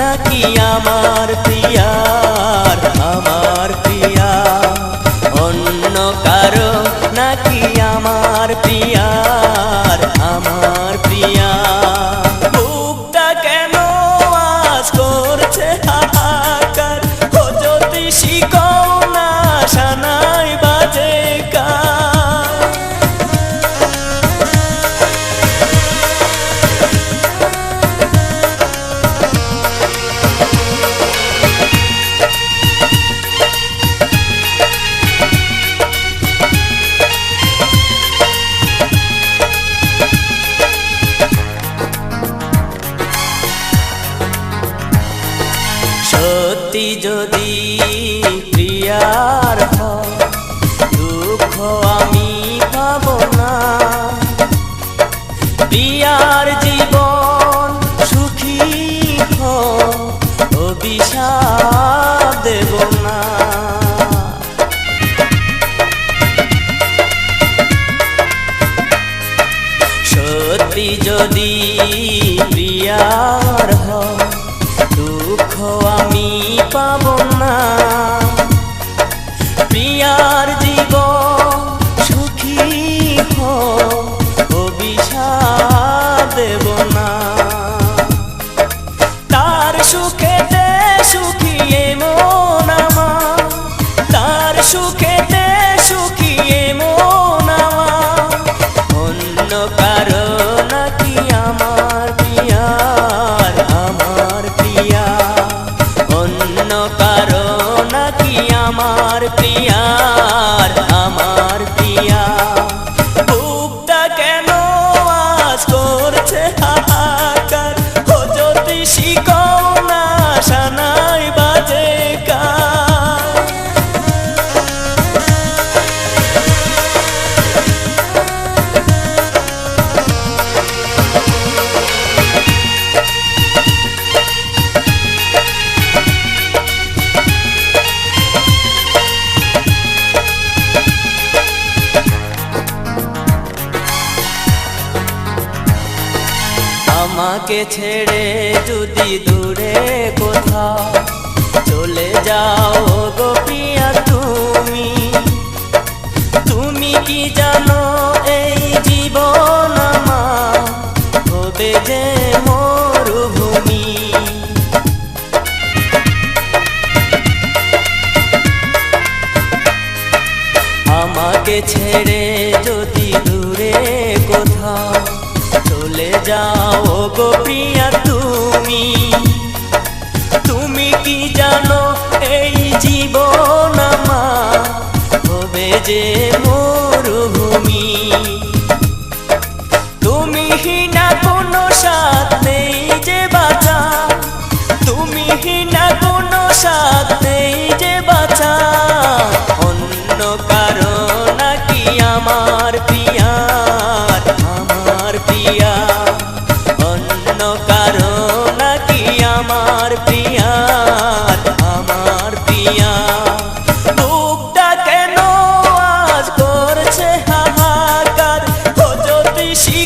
নাকি আমার প্রিয়ার আমার প্রিয়া, অন্য কারো নাকি আমার প্রিয়ার আমার প্রিয়া। বুকটা কেন আজ করছে হাহাকার, ও জ্যোতিষী কন্যা সানাই বাজে কার। সত্যি যদি প্রিয়ার হয়, দুঃখ আমি পাব না। প্রিয়ার জীবন সুখী হোক, অভিশাপ দেব না। সত্যি যদি প্রিয়ার হয়, দুঃখ আমি পাব না। প্রিয়ার জীবন সুখী হোক, অভিশাপ দেব না। তার সুখেতে সুখিয়ে মন আমার, তার সুখেতে সুখিয়ে মন আমার, অন্য কারো নাকি আমার প্রিয়ার আমার প্রিয়া, অন্য কারো নাকি আমার প্রিয়ার আমার প্রিয়া। বুকটা কেন আজ করছে হাহাকার, ও জ্যোতিষী কন্যা সানাই বাজে কার। আমাকে ছেড়ে যদি দূরে কোথাও চলে যাও গো প্রিয়া, তুমি তুমি কি জানো এই জীবন আমার হবে যে মরুভূমি। আমাকে ছেড়ে যদি দূরে কোথাও চলে যাও গো প্রিয়া, তুমি তুমি কি জানো এই জীবন আমার হবে যে মরুভূমি। তুমি না কোনো সাথ নেই যে বাঁচা, তুমি না কোনো সাথ নেই যে বাঁচা, অন্য কারো নাকি আমার প্রিয়ার আমার প্রিয়া, অন্য কারো নাকি আমার প্রিয়ার আমার প্রিয়া। বুকটা কেন আজ করছে হাহাকার, ও জ্যোতিষী